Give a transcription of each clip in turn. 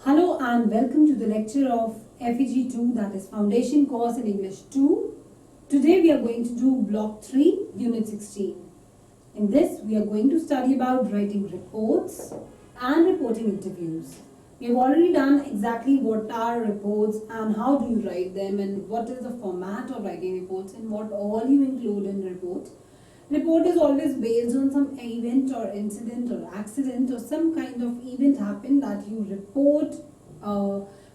Hello and welcome to the lecture of FEG 2, that is Foundation Course in English 2. Today we are going to do Block 3, Unit 16. In this we are going to study about writing reports and reporting interviews. We have already done exactly what are reports and how do you write them and what is the format of writing reports and what all you include in report. Report is always based on some event or incident or accident or some kind of event happened that you report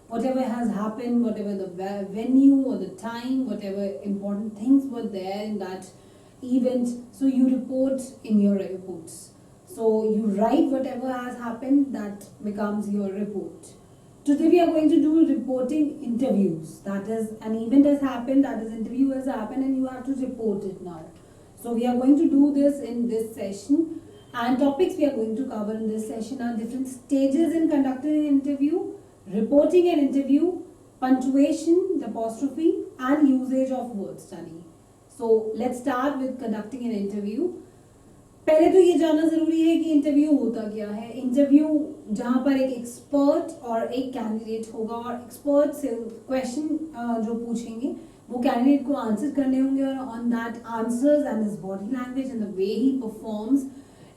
whatever has happened, whatever the venue or the time, whatever important things were there in that event. So you report in your reports. So you write whatever has happened, that becomes your report. Today we are going to do reporting interviews. That is, an event has happened, that is, interview has happened and you have to report it now. So we are going to do this in this session, and topics we are going to cover in this session are different stages in conducting an interview, reporting an interview, punctuation, the apostrophe and usage of word study. So let's start with conducting an interview. पहले तो ये जानना जरूरी है कि interview होता क्या है. इंटरव्यू जहाँ पर एक एक्सपर्ट और एक कैंडिडेट होगा और एक्सपर्ट से क्वेश्चन जो पूछेंगे वो कैंडिडेट को आंसर करने होंगे और on that answers and his body language and the way he performs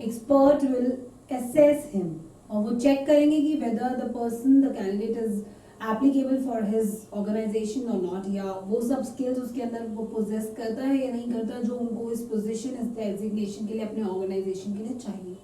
expert will assess him और वो चेक करेंगे कि whether the person the candidate is applicable for his organisation और नॉट, या वो सब स्किल्स उसके अंदर वो पोजेस करता है या नहीं करता जो उनको इस पोजीशन इस डेजिग्नेशन के लिए अपने ऑर्गेनाइजेशन के लिए चाहिए.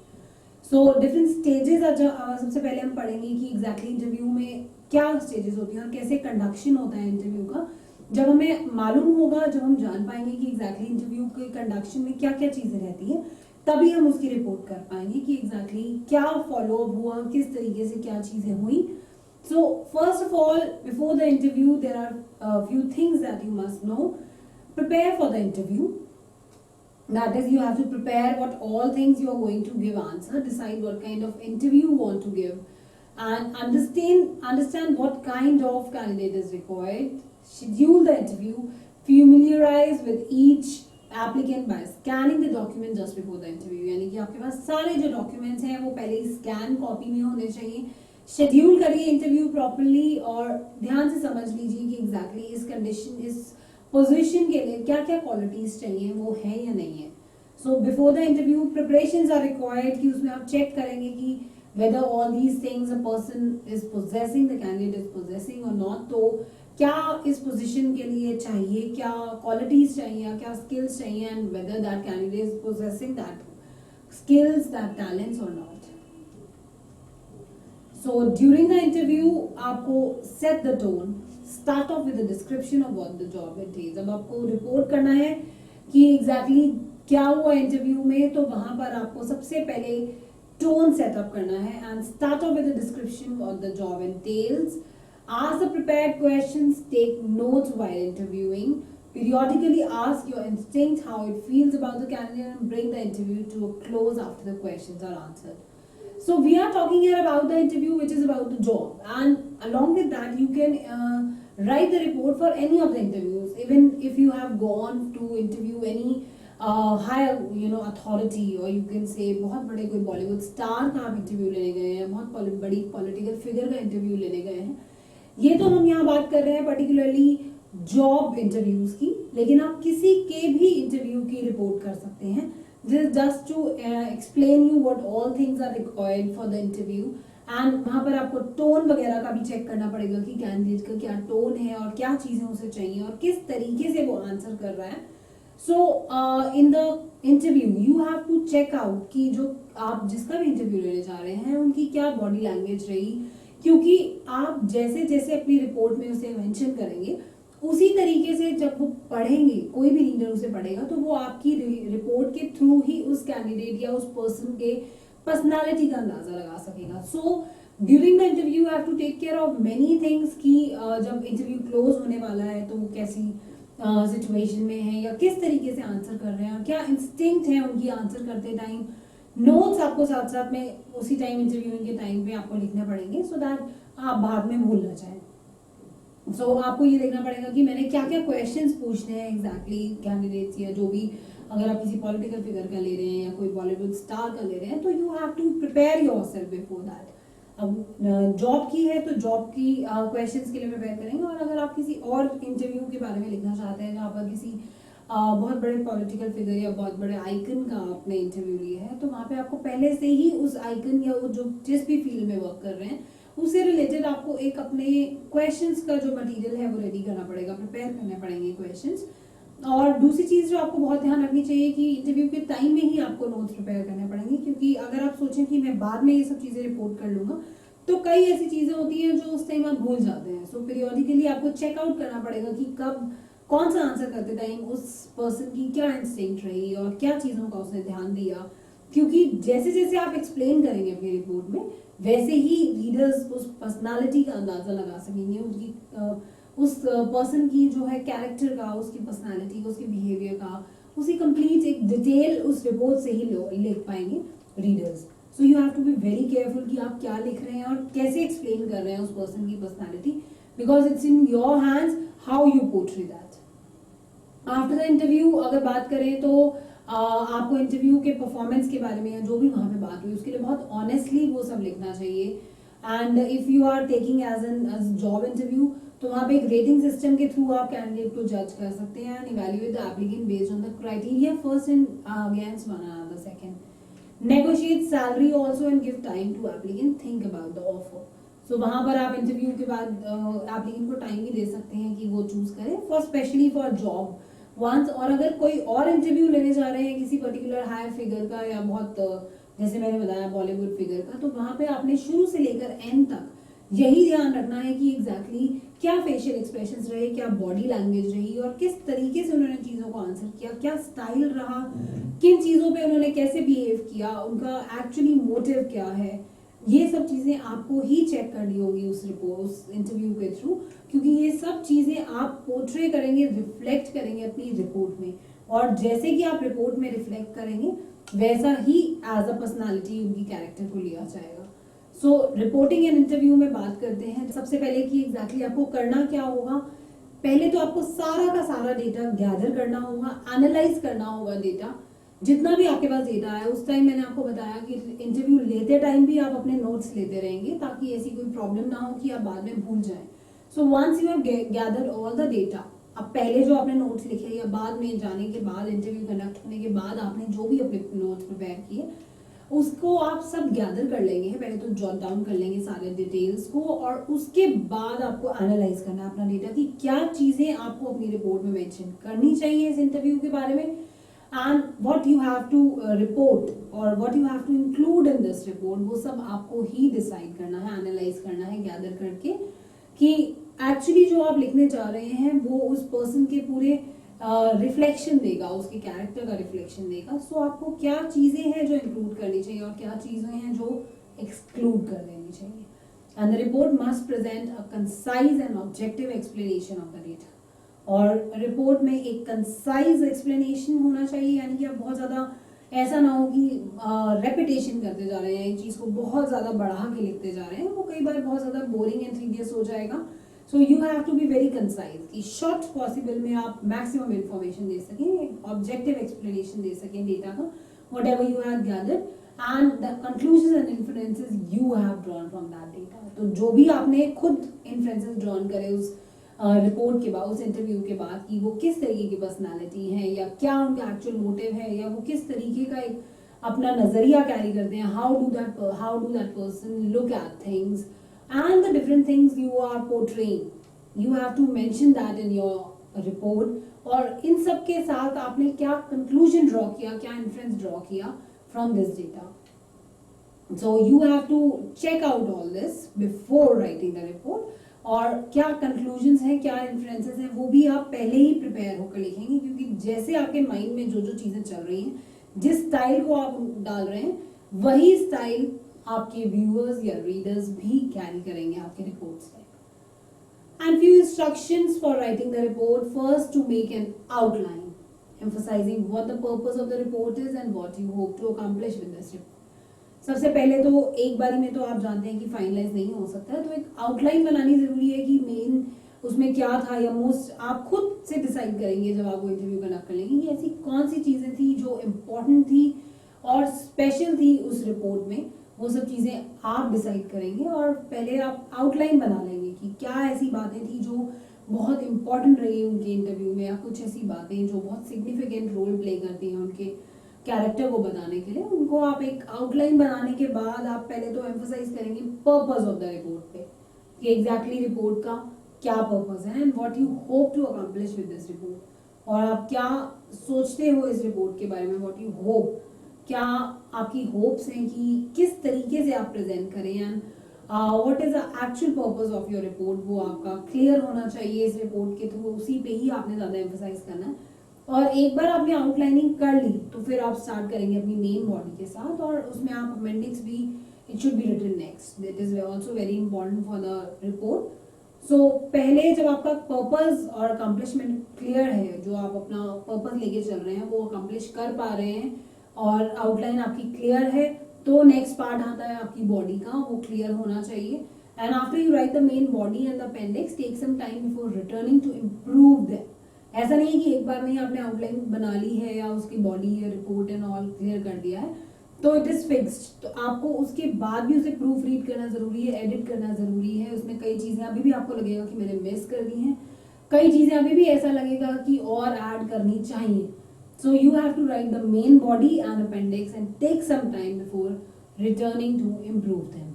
सो डिफरेंट स्टेजेस सबसे पहले हम पढ़ेंगे कि एग्जैक्टली इंटरव्यू में क्या स्टेजेस होती हैं और कैसे कंडक्शन होता है इंटरव्यू का. जब हमें मालूम होगा, जब हम जान पाएंगे कि एग्जैक्टली इंटरव्यू के कंडक्शन में क्या क्या चीजें रहती हैं, तभी हम उसकी रिपोर्ट कर पाएंगे कि एग्जैक्टली क्या फॉलोअप हुआ, किस तरीके से क्या चीजें हुई. So first of all, before the interview, there are a few things that you must know. Prepare for the interview. That is, you have to prepare what all things you are going to give answer. Decide what kind of interview you want to give, and understand what kind of candidate is required. Schedule the interview. Familiarize with each applicant by scanning the document just before the interview. यानी कि आपके पास सारे जो documents हैं वो पहले ही scan copy में होने चाहिए. शेड्यूल करिए इंटरव्यू प्रॉपरली और ध्यान से समझ लीजिए कि एग्जैक्टली इस कंडीशन, इस पोजीशन के लिए क्या क्या क्वालिटीज चाहिए, वो है या नहीं है. So before the interview preparations are required कि उसमें आप चेक करेंगे कि whether all these things a person is possessing, the candidate is possessing और नॉट. तो क्या इस पोजीशन के लिए चाहिए, क्या क्वालिटीज चाहिए, क्या स्किल्स चाहिए and whether that candidate is possessing that skills, that talents और not. So during the interview आपको set the tone, start off with a description of what the job entails. अब आपको रिपोर्ट करना है कि exactly क्या हुआ इंटरव्यू में, तो वहां पर आपको सबसे पहले टोन सेटअप करना है and start off with a description of what the job entails. Ask the prepared questions, take notes while interviewing. Periodically ask your instinct how it feels about the candidate and bring the interview to a close after the questions are answered. So we are talking here about the interview, which is about the job, and along with that you can write the report for any of the interviews. Even if you have gone to interview any higher authority, or you can say बहुत बड़े कोई Bollywood star का आप interview लेने गए हैं, बहुत बड़ी पॉलिटिकल फिगर का इंटरव्यू लेने गए हैं, ये तो हम यहाँ बात कर रहे हैं पर्टिकुलरली जॉब इंटरव्यूज की, लेकिन आप किसी के भी इंटरव्यू की रिपोर्ट कर सकते हैं. This is just to explain you what all things are required for the interview, and वहाँ पर आपको टोन वगैरह का भी चेक करना पड़ेगा कि कैंडिडेट का क्या टोन है और क्या चीजें उसे चाहिए और किस तरीके से वो आंसर कर रहा है. So in the interview you have to check out कि जो आप जिसका भी इंटरव्यू लेने जा रहे हैं उनकी क्या बॉडी लैंग्वेज रही, क्योंकि आप जैसे जैसे अपनी रिपोर्ट में उसे मेंशन करेंगे उसी तरीके से जब वो पढ़ेंगे, कोई भी रीडर उसे पढ़ेगा तो वो आपकी रिपोर्ट के थ्रू ही उस कैंडिडेट या उस पर्सन के पर्सनालिटी का अंदाजा लगा सकेगा. So during the interview you have to take care of many things कि जब इंटरव्यू क्लोज होने वाला है तो वो कैसी सिचुएशन में है या किस तरीके से आंसर कर रहे हैं और क्या इंस्टिंक्ट है उनकी आंसर करते टाइम. नोट्स आपको साथ साथ में उसी टाइम इंटरव्यूइंग के टाइम पे आपको लिखने पड़ेंगे सो दैट आप बाद में भूल ना जाए. सो आपको ये देखना पड़ेगा कि मैंने क्या क्या क्वेश्चंस पूछने हैं एग्जैक्टली कैंडिडेट्स, या जो भी अगर आप किसी पॉलिटिकल फिगर का ले रहे हैं या कोई बॉलीवुड स्टार का ले रहे हैं तो you have to prepare yourself before that. अब जॉब की है तो जॉब की क्वेश्चंस के लिए प्रिपेयर करेंगे, और अगर आप किसी और इंटरव्यू के बारे में लिखना चाहते हैं जहाँ पर किसी बहुत बड़े पॉलिटिकल फिगर या बहुत बड़े आइकन का आपने इंटरव्यू लिया है, तो वहाँ पे आपको पहले से ही उस आइकन या वो जो जिस भी फील्ड में वर्क कर रहे हैं उससे रिलेटेड आपको एक अपने क्वेश्चंस का जो मटेरियल है वो रेडी करना पड़ेगा, प्रिपेयर करने पड़ेंगे क्वेश्चंस। और दूसरी चीज जो आपको बहुत ध्यान रखनी चाहिए कि इंटरव्यू के टाइम में ही आपको नोट्स प्रिपेयर करने पड़ेंगे, क्योंकि अगर आप सोचें कि मैं बाद में ये सब चीजें रिपोर्ट कर लूंगा तो कई ऐसी चीजें होती हैं जो उस टाइम आप भूल जाते हैं। सो पीरियोडिकली आपको चेकआउट करना पड़ेगा कि कब कौन सा आंसर करते टाइम उस पर्सन की क्या इंस्टिंक्ट रही और क्या चीजों का उसने ध्यान दिया, क्योंकि जैसे जैसे आप एक्सप्लेन करेंगे अपनी रिपोर्ट में वैसे ही रीडर्स उस पर्सनालिटी का अंदाजा लगा सकेंगे, उसकी उस पर्सन की जो है कैरेक्टर का, उसकी पर्सनालिटी का, उसके बिहेवियर का, उसी कंप्लीट एक डिटेल उस रिपोर्ट से ही लिख पाएंगे readers. So you have to be very careful कि आप क्या लिख रहे हैं और कैसे एक्सप्लेन कर रहे हैं उस पर्सन की personality, because it's in your hands how you portray that. After the interview अगर बात करें तो आपको इंटरव्यू के परफॉर्मेंस के बारे में जो भी वहां पे बात हुई उसके लिए बहुत ऑनेस्टली वो सब लिखना चाहिए। And if you are taking as job interview तो वहाँ पे एक रेटिंग सिस्टम के थ्रू आप कैंडिडेट को जज कर सकते हैं and evaluate the applicant based on the criteria first and against one another second. Negotiate salary also and give time to applicant think about the offer. So वहां पर आप इंटरव्यू के बाद एप्लीकेंट को टाइम भी दे सकते हैं कि वो चूज करे for specially for job ones. और अगर कोई और इंटरव्यू लेने जा रहे हैं किसी पर्टिकुलर हाई फिगर का या बहुत जैसे मैंने बताया बॉलीवुड फिगर का, तो वहां पे आपने शुरू से लेकर एंड तक यही ध्यान रखना है कि एग्जैक्टली क्या फेशियल एक्सप्रेशंस रहे, क्या बॉडी लैंग्वेज रही और किस तरीके से उन्होंने चीजों को आंसर किया, क्या स्टाइल रहा, किन चीजों पे उन्होंने कैसे बिहेव किया, उनका एक्चुअली मोटिव क्या है। ये सब चीजें आपको ही चेक करनी होगी उस रिपोर्ट उस इंटरव्यू के थ्रू, क्योंकि ये सब चीजें आप पोर्ट्रे करेंगे, रिफ्लेक्ट करेंगे अपनी रिपोर्ट में, और जैसे कि आप रिपोर्ट में रिफ्लेक्ट करेंगे वैसा ही एज अ पर्सनालिटी उनकी कैरेक्टर को लिया जाएगा। सो रिपोर्टिंग एंड इंटरव्यू में बात करते हैं सबसे पहले कि एग्जैक्टली आपको करना क्या होगा। पहले तो आपको सारा का सारा डेटा गैदर करना होगा, एनालाइज करना होगा डेटा, जितना भी आपके पास डेटा है। उस टाइम मैंने आपको बताया कि इंटरव्यू लेते टाइम भी आप अपने नोट्स लेते रहेंगे ताकि ऐसी कोई प्रॉब्लम ना हो कि आप बाद में भूल जाएं। So once you have gathered all the data, अब पहले जो आपने नोट्स लिखे या बाद में जाने के बाद इंटरव्यू कंडक्ट होने के बाद आपने जो भी अपने नोट्स प्रिपेयर किए उसको आप सब गैदर कर लेंगे। पहले तो जॉट डाउन कर लेंगे सारे डिटेल्स को, और उसके बाद आपको एनालाइज करना है अपना डेटा कि क्या चीजें आपको अपनी रिपोर्ट में मेंशन करनी चाहिए इस इंटरव्यू के बारे में, and what you have to report और what you have to include in this report. वो सब आपको ही डिसाइड करना है, एनालाइज करना है गैदर करके कि एक्चुअली जो आप लिखने जा रहे हैं वो उस पर्सन के पूरे रिफ्लेक्शन देगा, उसके कैरेक्टर का रिफ्लेक्शन देगा। सो आपको क्या चीजें हैं जो इंक्लूड करनी चाहिए और क्या चीजें हैं जो एक्सक्लूड कर देनी चाहिए। And the report must present a concise and objective explanation of the data. और रिपोर्ट में एक कंसाइज एक्सप्लेनेशन होना चाहिए, यानी कि आप बहुत ज्यादा ऐसा ना हो कि रेपिटेशन करते जा रहे हैं, एक चीज को बहुत ज्यादा बढ़ा के लिखते जा रहे हैं, वो कई बार बहुत ज्यादा बोरिंग एंड थीडियस हो जाएगा। So you have to be very concise कि शॉर्ट पॉसिबल में आप मैक्सिमम इंफॉर्मेशन दे सकें, ऑब्जेक्टिव एक्सप्लेनेशन दे सकें डेटा का, what ever you have gathered and the conclusion and influences you have drawn from that data. तो जो भी आपने खुद इन्फ्लुएंसेस ड्रॉन करे उस रिपोर्ट के बाद, उस इंटरव्यू के बाद, कि वो किस तरीके की पर्सनालिटी है या क्या उनका एक्चुअल मोटिव है या वो किस तरीके का एक अपना नजरिया कैरी करते हैं, how do that person look at things and the different things you are portraying, you have to mention that in your report। और इन सब के साथ आपने क्या conclusion draw किया, क्या inference draw किया from this data। So you have to check out all this before writing the report। और क्या conclusions हैं, क्या inferences हैं, वो भी आप पहले ही prepare होकर लिखेंगे, क्योंकि जैसे आपके माइंड में जो जो चीजें चल रही हैं, जिस स्टाइल को आप डाल रहे हैं वही स्टाइल आपके व्यूअर्स या रीडर्स भी कैरी करेंगे आपके रिपोर्ट से। And few instructions for writing the report. First, to make an outline emphasizing what the purpose of the report is and what you hope to accomplish with this report। सबसे पहले तो एक बारी में तो आप जानते हैं कि फाइनलाइज नहीं हो सकता है, तो एक आउटलाइन बनानी जरूरी है कि मेन उसमें क्या था, या मोस्ट आप खुद से डिसाइड करेंगे जब आप वो इंटरव्यू कंडक्ट करेंगे कि ऐसी कौन सी चीजें थी जो इम्पोर्टेंट थी और स्पेशल थी उस रिपोर्ट में, वो सब चीज़ें आप डिसाइड करेंगे और पहले आप आउटलाइन बना लेंगे कि क्या ऐसी बातें थी जो बहुत इंपॉर्टेंट रही उनके इंटरव्यू में, या कुछ ऐसी बातें जो बहुत सिग्निफिकेंट रोल प्ले करती हैं उनके कैरेक्टर को बताने के लिए। उनको आप एक आउटलाइन बनाने के बाद आप पहले तो एम्फोसाइज करेंगे पर्पस ऑफ द रिपोर्ट पे कि एग्जैक्टली रिपोर्ट का क्या पर्पस है and what you hope to accomplish with this report, और आप क्या सोचते हो इस रिपोर्ट के बारे में, व्हाट यू होप, क्या आपकी होप्स हैं कि किस तरीके से आप प्रेजेंट करें and what is the actual purpose of your report, वो आपका क्लियर होना चाहिए इस रिपोर्ट के थ्रू। उसी पे ही आपने ज़्यादा एम्फोसाइज करना है। और एक बार आपने आउटलाइनिंग कर ली तो फिर आप स्टार्ट करेंगे अपनी मेन बॉडी के साथ, और उसमें आप अपेंडिक्स भी it should be written next, that is also very important for the report. So पहले जब आपका पर्पस और अकम्प्लिशमेंट क्लियर है, जो आप अपना पर्पस लेके चल रहे हैं वो अकम्प्लिश कर पा रहे हैं और आउटलाइन आपकी क्लियर है, तो नेक्स्ट पार्ट आता है आपकी बॉडी का, वो क्लियर होना चाहिए। And after you write the main body and the appendix, take some time before returning to improve that. ऐसा नहीं है कि एक बार में ही आपने आउटलाइन बना ली है या उसकी बॉडी या रिपोर्ट एंड ऑल क्लियर कर दिया है तो इट इज फिक्स्ड, तो आपको उसके बाद भी उसे प्रूफ रीड करना जरूरी है, एडिट करना जरूरी है। उसमें कई चीजें अभी भी आपको लगेगा कि मैंने मिस कर दी हैं, कई चीजें अभी भी ऐसा लगेगा कि और ऐड करनी चाहिए। So you have to write the main body and appendix and take some time before returning to improve them.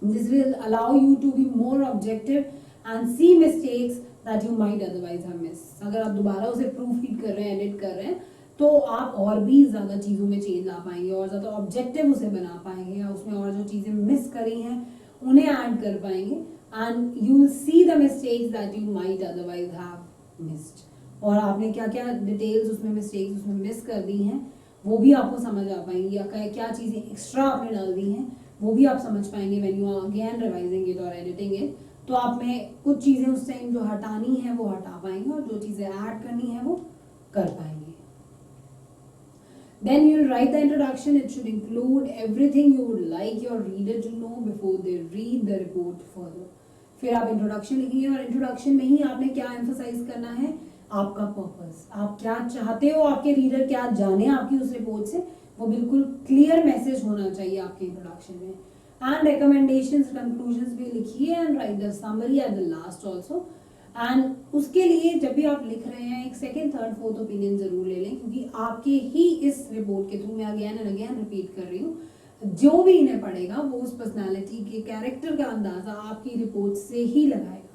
This will allow you to be more objective and see mistakes that you might otherwise have missed. अगर आप दोबारा उसे proof read कर रहे हैं, edit कर रहे हैं, तो आप और भी ज़्यादा चीज़ों में चेंज ला पाएंगे और ज़्यादा ऑब्जेक्टिव उसे बना पाएंगे, या उसमें और जो चीज़ें मिस करी हैं उन्हें ऐड कर पाएंगे, and you will see the mistakes that you might otherwise have missed. और आपने क्या क्या डिटेल्स उसमें मिस्टेक्स उसमें मिस कर दी हैं वो भी आपको समझ आ पाएंगी, या क्या चीज़ें एक्स्ट्रा आपने डाल दी हैं वो भी आप समझ पाएंगे when you are again revising it और एडिटिंग इट। तो आप में कुछ चीज़ें उस टाइम जो हटानी है वो हटा पाएंगे और जो चीज़ें ऐड करनी है वो कर पाएंगे। Then you will write the introduction. It should include everything you would like your reader to know before they read the report further. फिर आप इंट्रोडक्शन लिखेंगे और इंट्रोडक्शन में ही आपने क्या एम्फोसाइज करना है, आपका पर्पस, आप क्या चाहते हो, आपके रीडर क्या जाने आपकी उस रिपोर्ट से, वो बिल्कुल क्लियर मैसेज होना चाहिए आपके इंट्रोडक्शन में। एंड रिकमेंडेशंस, कंक्लूजन्स भी लिखिए and right the summary at the last also. And उसके लिए जब भी आप लिख रहे हैं एक सेकेंड थर्ड फोर्थ ओपिनियन जरूर ले लें, क्योंकि आपके ही इस रिपोर्ट के थ्रू, मैं अगेन एंड अगेन रिपीट कर रही हूँ, जो भी इन्हें पढ़ेगा वो उस पर्सनालिटी के कैरेक्टर का अंदाजा आपकी रिपोर्ट से ही लगाएगा।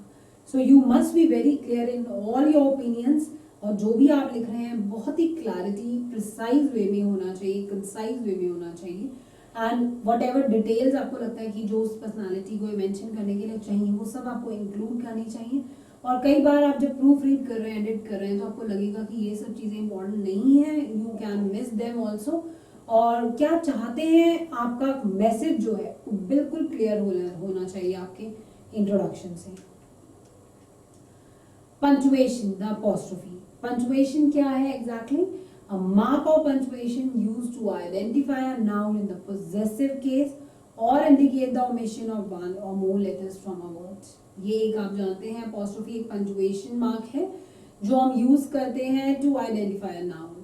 So you must be very clear in all your opinions, और जो भी आप लिख रहे हैं बहुत ही क्लैरिटी प्रिसाइज वे में होना चाहिए, कंसाइज वे में होना चाहिए। एंड वट एवर डिटेल्स आपको लगता है कि जो उस पर्सनालिटी को मेंशन करने के लिए चाहिए वो सब आपको इंक्लूड करनी चाहिए। और कई बार आप जब प्रूफ रीड कर रहे हैं, एडिट कर रहे हैं, तो आपको लगेगा कि ये सब चीज़ें इंपॉर्टेंट नहीं है, you can miss them also. और क्या चाहते हैं, आपका मैसेज जो है वो बिल्कुल क्लियर होना चाहिए आपके इंट्रोडक्शन से। Punctuation, the apostrophe. पंचुएशन क्या है exactly? A mark of punctuation used to identify a noun in the possessive case or indicate the omission of one or more letters from a word. ये एक आप जानते हैं apostrophe एक punctuation mark है जो हम यूज करते हैं to identify a noun,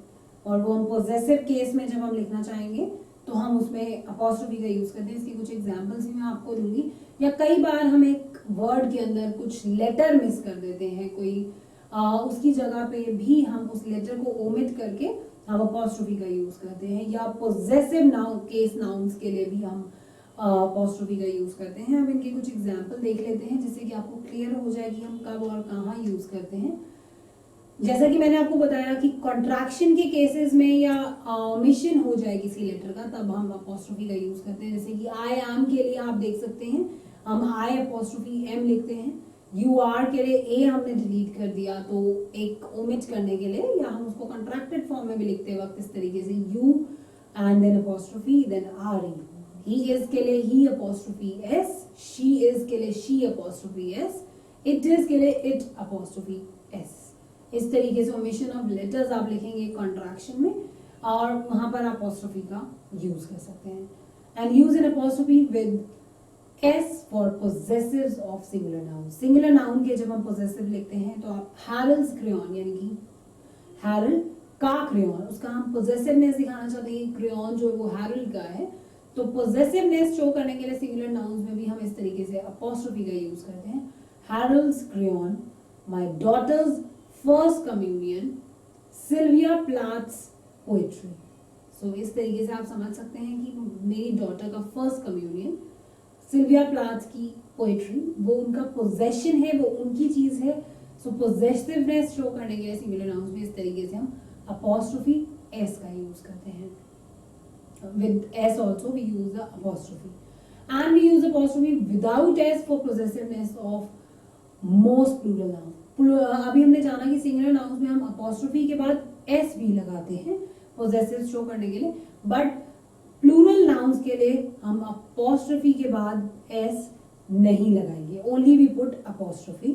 और वो हम possessive case में जब हम लिखना चाहेंगे तो हम उसमें apostrophe का यूज करते हैं। इसकी कुछ एग्जाम्पल्स भी मैं आपको दूंगी। या कई बार हम एक वर्ड के अंदर कुछ लेटर मिस कर देते हैं, कोई उसकी जगह पे भी हम उस लेटर को ओमिट करके हम अपॉस्ट्रोफी का यूज करते हैं, या पोजेसिव नाउन केस नाउन्स के लिए भी हम अपॉस्ट्रोफी का यूज करते हैं। अब इनके कुछ एग्जांपल देख लेते हैं जिससे कि आपको क्लियर हो जाए कि हम कब और कहाँ यूज करते हैं। जैसा कि मैंने आपको बताया कि कॉन्ट्रैक्शन के केसेस में या ओमिशन हो जाए किसी लेटर का, तब हम अपॉस्ट्रोफी का यूज करते हैं। जैसे कि आई एम के लिए आप देख सकते हैं हम आई अपॉस्ट्रोफी एम लिखते हैं। यू आर के लिए ए हमने डिलीट कर दिया तो एक ओमिट करने के लिए, या हम उसको कंट्रैक्टेड फॉर्म में भी लिखते वक्त इस तरीके से you and then apostrophe then R E. He is के लिए he apostrophe S, she is के लिए she apostrophe S, it is के लिए इट अपॉस्ट्रोफी एस। इस तरीके से ओमिशन ऑफ लेटर्स आप लिखेंगे कॉन्ट्रैक्शन में, और वहां पर अपॉस्ट्रोफी का यूज कर सकते हैं। And use in apostrophe with S for possessives of singular noun. Singular noun के जब हम possessive लिखते हैं तो आप Harold's crayon, यानी कि Harold का crayon, उसका हम possessive में दिखाना चाहते हैं crayon जो वो Harold का है, तो पोजेसिवनेस शो करने के लिए सिंगुलर नाउन्स में भी हम इस तरीके से अपोस्ट्रोफी का यूज करते हैं. Harold's crayon, my daughter's first communion, Sylvia Plath's poetry. So इस तरीके से आप समझ सकते हैं कि मेरी डॉटर का फर्स्ट कम्युनियन, सिल्विया प्लाथ की पोएट्री, वो उनका पोजेशन है, वो उनकी चीज है. सो पोजेसिवनेस शो करने के लिए सिंगुलर नाउन्स में इस तरीके से हम अपोस्ट्रोफी एस का यूज करते हैं. With s also we use the apostrophe, and we use apostrophe without s for possessiveness of most plural nouns. अभी हमने जाना कि सिंगुलर नाउन्स में हम अपोस्ट्रोफी के बाद s भी लगाते हैं पोजेसिव शो करने के लिए, बट प्लूरल नाउन्स के लिए हम अपोस्ट्रोफी के बाद s नहीं लगाएंगे. Only we put apostrophe.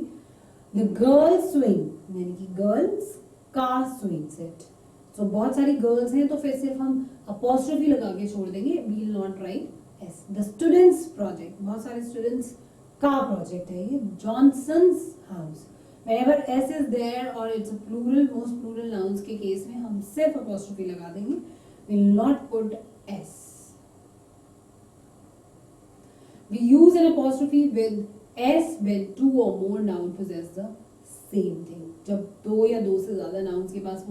The girls swing यानी कि गर्ल्स का स्विंग सेट. तो बहुत सारी गर्ल्स हैं तो फिर सिर्फ हम अपोस्ट्रोफी लगा के छोड़ देंगे, we will not write S. The students project, बहुत सारे स्टूडेंट्स का प्रोजेक्ट है ये. Johnsons' house, whenever S is there और it's a plural, most plural nouns के केस में हम सिर्फ अपोस्ट्रोफी लगा देंगे, we will not put S. We use an apostrophe with S when two और more noun possess the same thing. जब दो या दो से ज्यादा नाउन्स के पास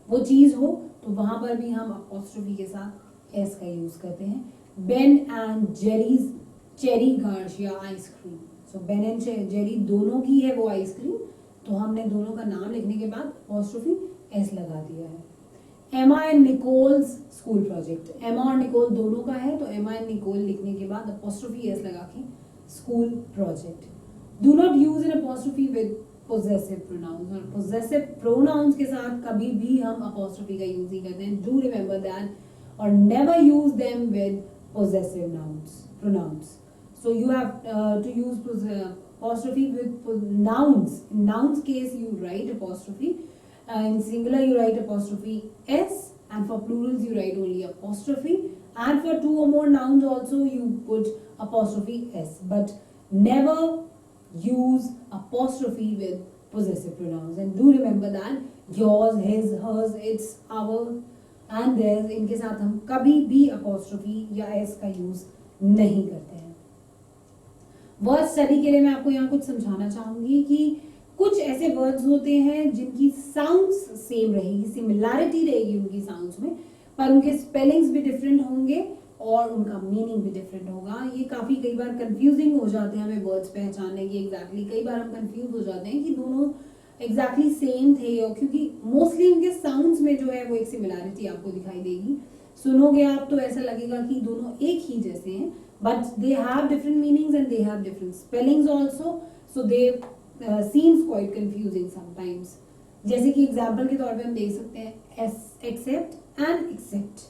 वो चीज हो तो वहां पर भी हम अपोस्ट्रोफी के साथ एस का यूज करते हैं. Ben and Jerry's cherry Garcia ice cream. So Ben and Jerry दोनों की है वो आइसक्रीम, तो हमने दोनों का नाम लिखने के बाद अपोस्ट्रोफी एस लगा दिया है. एमा एंड निकोल्स स्कूल प्रोजेक्ट, एमा और निकोल दोनों का है तो एमा एंड निकोल लिखने के बाद अपोस्ट्रोफी एस लगा के school project. Do not use an apostrophe with possessive pronouns, और पोजेसिव प्रोनाउंस के साथ कभी भी हम अपोस्ट्रोफी का यूज नहीं करते हैं. डू रिमेंबर दैट, और never use them with possessive nouns pronouns. So you have to use apostrophe with nouns. In nouns case you write apostrophe, in singular you write apostrophe s, and for plurals you write only apostrophe, and for two or more nouns also you put apostrophe s, but never use apostrophe with possessive pronouns. And do remember that yours, his, hers, its, our and theirs, इनके साथ हम कभी भी apostrophe या s का use नहीं करते हैं. वर्ड स्टडी के लिए मैं आपको यहाँ कुछ समझाना चाहूंगी कि कुछ ऐसे वर्ड्स होते हैं जिनकी साउंड्स सेम रहेगी, सिमिलैरिटी रहेगी उनकी साउंड्स में, पर उनके स्पेलिंग्स भी डिफरेंट होंगे और उनका मीनिंग भी डिफरेंट होगा. ये काफी कई बार कंफ्यूजिंग हो जाते हैं हमें वर्ड्स पहचानने की. एग्जैक्टली कई बार हम कंफ्यूज हो जाते हैं कि दोनों एग्जैक्टली सेम थे, और क्योंकि मोस्टली उनके साउंड्स में जो है वो एक सिमिलैरिटी आपको दिखाई देगी. सुनोगे आप तो ऐसा लगेगा कि दोनों एक ही जैसे हैं, but they have different meanings and they have different spellings also, so they seems quite confusing sometimes. जैसे कि एग्जाम्पल के तौर पे हम देख सकते हैं accept and accept.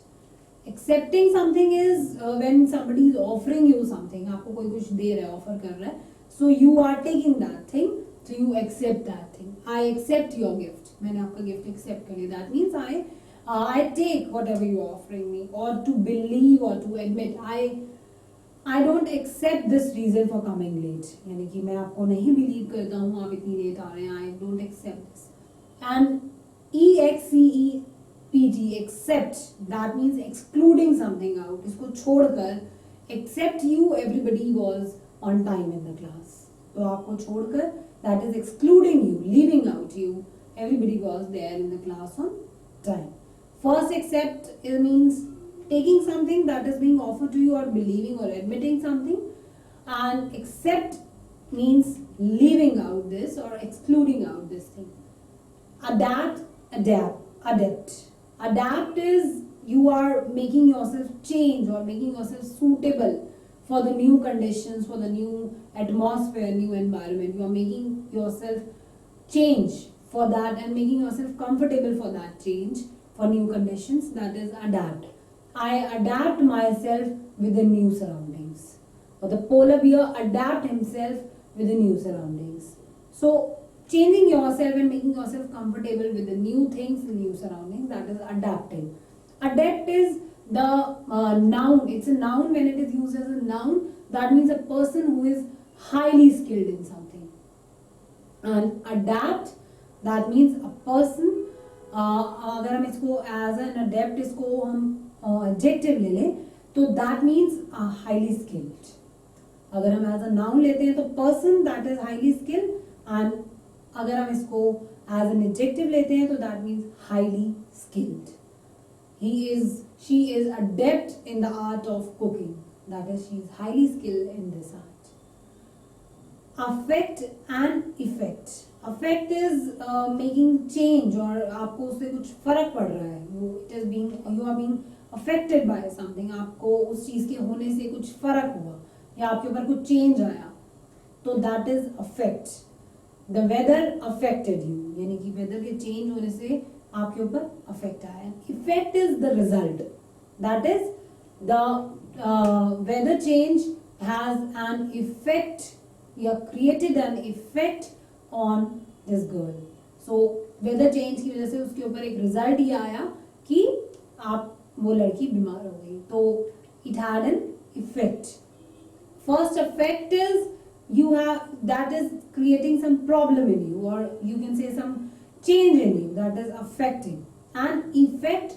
Accepting something is when somebody is offering you something. आपको कोई कुछ दे रहा है, ऑफर कर रहा है, so you are taking that thing, so you accept that thing. I accept your gift. मैंने आपका गिफ्ट एक्सेप्ट कर लिया. That means I take whatever you are offering me. Or to believe or to admit, I don't accept this reason for coming late. यानी कि मैं आपको नहीं believe करता हूँ आप इतनी लेट आ रहे हैं. I don't accept this. And EXCEPT, accept, that means excluding something out. इसको छोड़कर except you, everybody was on time in the class. तो आपको छोड़कर, that is excluding you, leaving out you, everybody was there in the class on time. First accept, it means taking something that is being offered to you or believing or admitting something, and accept means leaving out this or excluding out this thing. Adapt. Adapt is you are making yourself change or making yourself suitable for the new conditions, for the new atmosphere, new environment. You are making yourself change for that and making yourself comfortable for that change, for new conditions. That is adapt. I adapt myself with the new surroundings. Or the polar bear adapt himself with the new surroundings. So changing yourself and making yourself comfortable with the new things, the new surroundings, that is adapting. Adapt is the noun. It's a noun. When it is used as a noun, that means a person who is highly skilled in something. And adapt, that means a person. अगर हम इसको as an adapt इसको हम adjective ले लें तो that means highly skilled. अगर हम एज अ नाउन लेते हैं तो person that is highly skilled, and अगर हम इसको एज एन एडजेक्टिव लेते हैं तो that means highly skilled. She is adept in the art of cooking. That is, she is highly skilled in this art. Affect and effect. Affect is making change, और आपको उससे कुछ फर्क पड़ रहा है. You are being affected by something. आपको उस चीज के होने से कुछ फर्क हुआ या आपके ऊपर कुछ चेंज आया, तो that is affect. The weather affected you, यानी कि वेदर के चेंज होने से आपके ऊपर अफेक्ट आया. Effect is the result. That is the weather change has an effect या created an effect on this girl. So weather change की वजह से उसके ऊपर एक रिजल्ट ये आया कि वो लड़की बीमार हो गई. तो it had an effect. First effect is that is creating some problem in you, or you can say some change in you that is affecting, and effect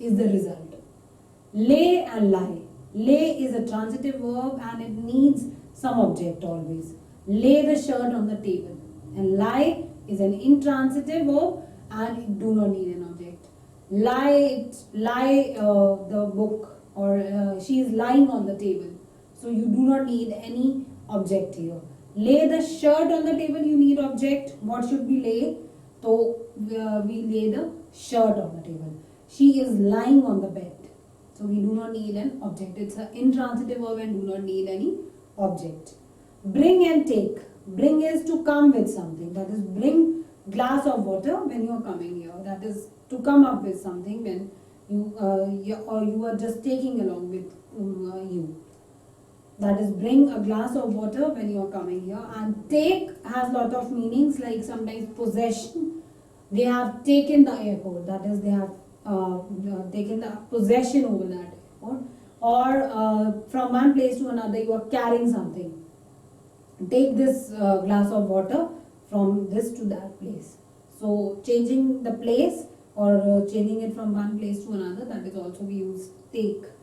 is the result. Lay and lie. Lay is a transitive verb and it needs some object always. Lay the shirt on the table, and lie is an intransitive verb and it do not need an object. Lie the book, or she is lying on the table, so you do not need any object here. Lay the shirt on the table, you need object. What should we lay? So we lay the shirt on the table. She is lying on the bed, so we do not need an object. It's an intransitive verb and do not need any object. Bring and take. Bring is to come with something. That is, bring glass of water when you are coming here. That is to come up with something when you are just taking along with you. That is, bring a glass of water when you are coming here. And take has lot of meanings, like sometimes possession. They have taken the airport. That is, they have taken the possession over that airport. Or from one place to another, you are carrying something. Take this glass of water from this to that place. So changing the place or changing it from one place to another, that is also we use take.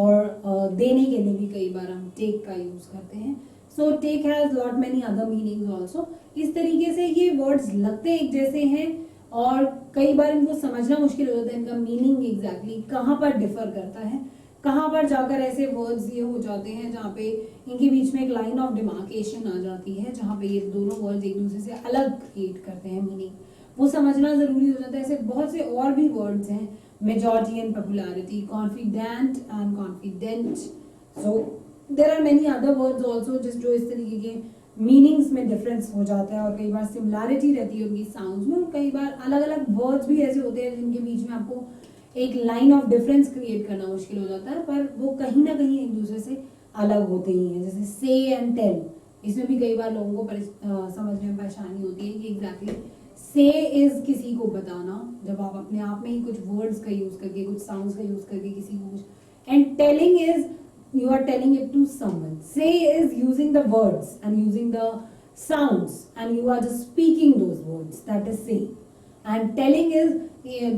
और देने के लिए भी कई बार हम take का use करते हैं. So take has lot many other meanings also. इस तरीके से ये वर्ड्स लगते एक जैसे हैं और कई बार इनको समझना मुश्किल हो जाता है. इनका मीनिंग एग्जैक्टली कहाँ पर डिफर करता है, कहाँ पर जाकर ऐसे वर्ड्स ये हो जाते हैं जहाँ पे इनके बीच में एक लाइन ऑफ डिमार्केशन आ जाती है, जहाँ पे ये दोनों वर्ड्स एक दूसरे से अलग क्रिएट करते हैं मीनिंग. वो समझना जरूरी हो जाता है. ऐसे बहुत से और भी वर्ड्स हैं, majority and popularity, confident and confident. So there are many other words also just जो इस तरीके के मीनिंग्स में डिफरेंस हो जाता है और कई बार सिमिलैरिटी रहती है उनकी साउंड्स में, और कई बार अलग अलग वर्ड्स भी ऐसे होते हैं जिनके बीच में आपको एक लाइन ऑफ डिफरेंस क्रिएट करना मुश्किल हो जाता है, पर वो कहीं ना कहीं एक दूसरे से अलग होते ही हैं. जैसे से एंड टेल, इसमें भी कई बार लोगों को समझने में परेशानी होती है कि एग्जैक्टली से इज किसी को बताना, जब आप अपने आप में ही कुछ वर्ड्स का यूज करके, कुछ साउंड्स का यूज करके किसी को कुछ, and telling is you are telling it to someone. Say is using the words and using the sounds and you are just speaking those words, that is say. And telling is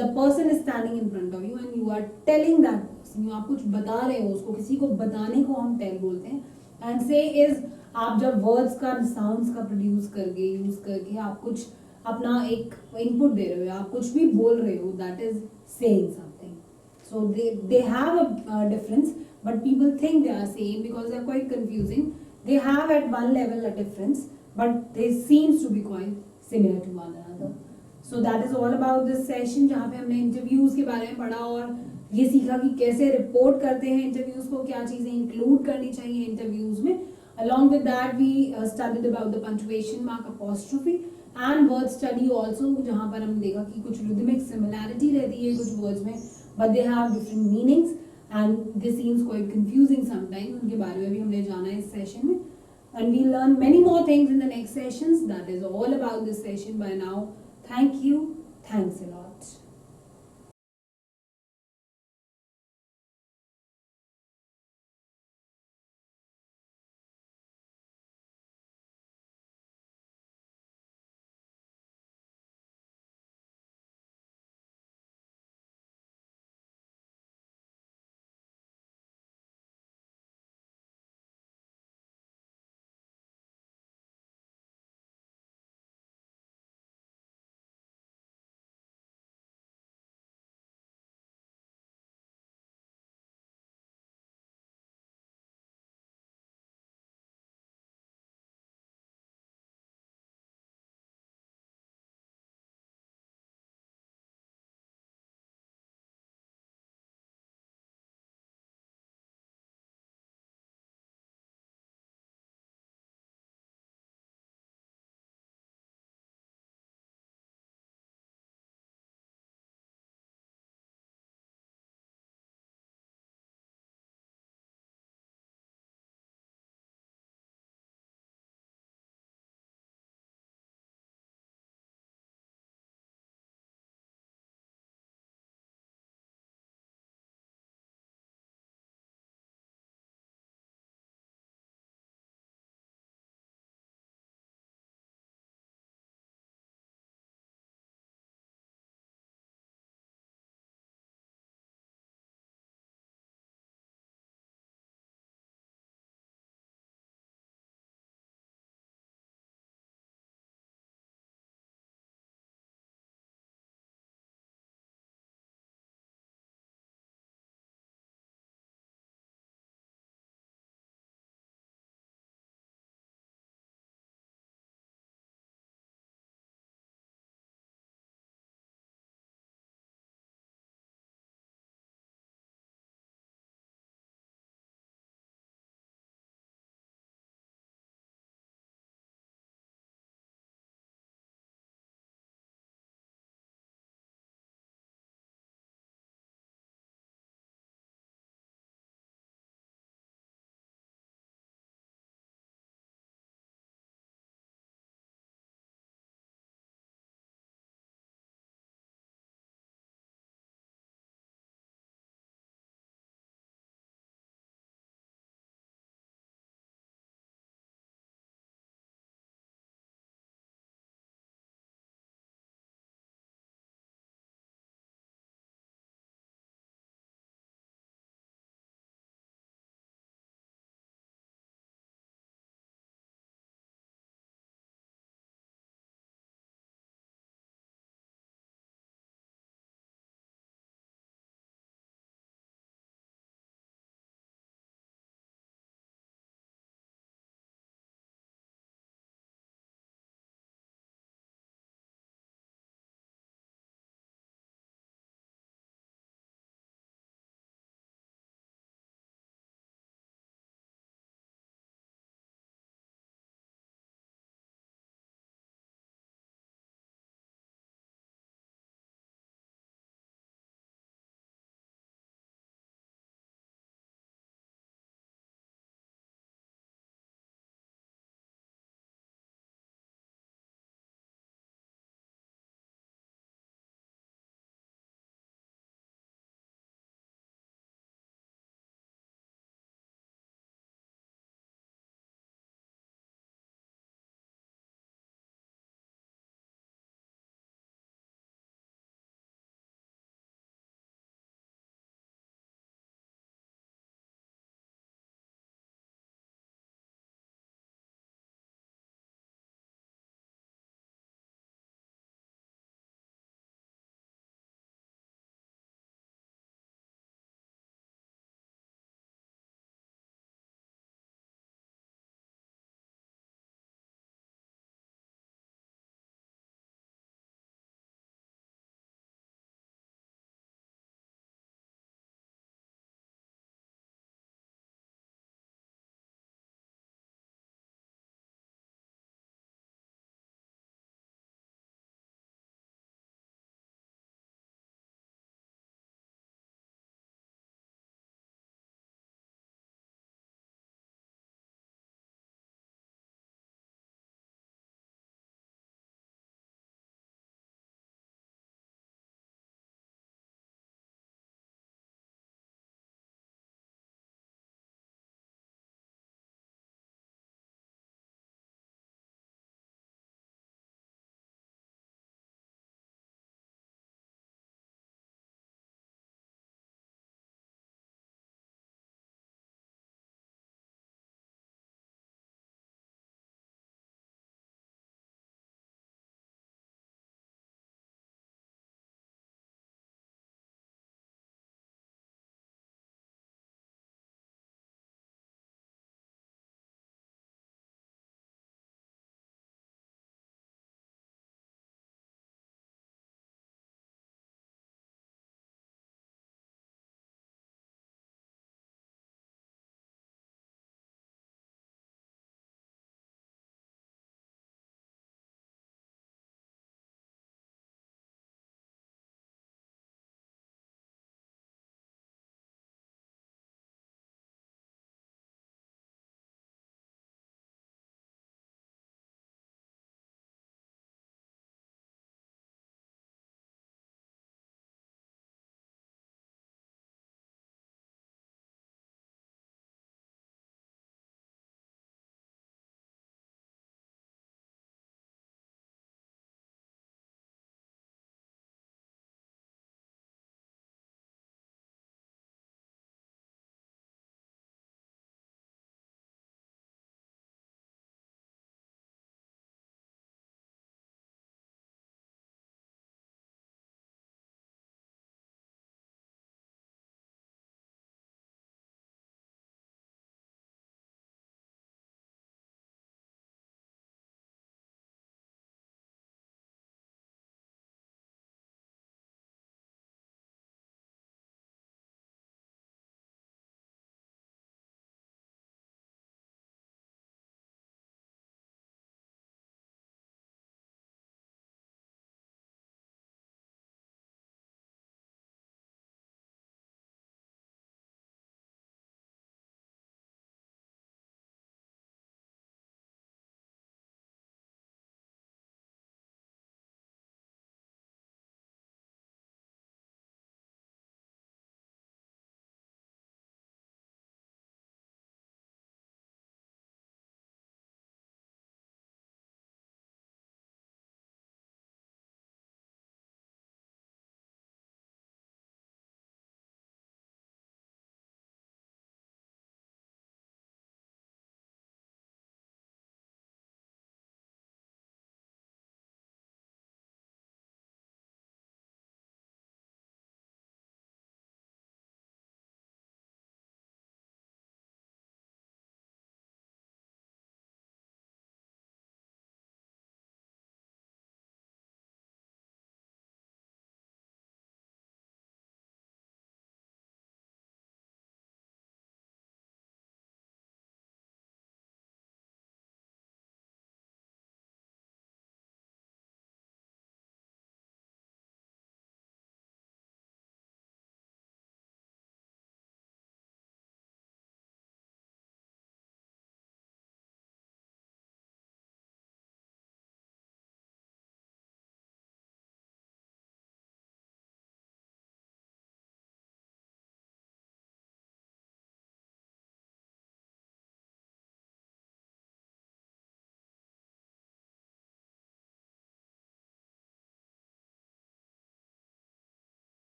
the person is standing in front of you and you are telling that person, you आप कुछ बता रहे हो उसको, किसी को बताने को हम tell बोलते हैं. And say is आप जब words का sounds का produce करके use करके आप कुछ अपना एक input दे रहे हो, आप कुछ भी बोल रहे हो, that is saying something. So they have a difference, but people think they are same because they are quite confusing. They have at one level a difference, but they seems to be quite similar to one another. So that is all about this session, जहाँ पे हमने interviews के बारे में पढ़ा और ये सीखा कि कैसे रिपोर्ट करते हैं इंटरव्यूज को, क्या चीजें इंक्लूड करनी चाहिए इंटरव्यूज में. Along with that we studied about the punctuation mark, apostrophe and word study also, जहाँ पर हमने देखा कि कुछ rhythmic similarity रहती है कुछ words में, but they have different meanings and this seems quite confusing sometimes. उनके बारे में भी हमने जाना है इस सेशन में, and we learn many more things in the next sessions. That is all about this session by now. Thank you. Thanks a lot.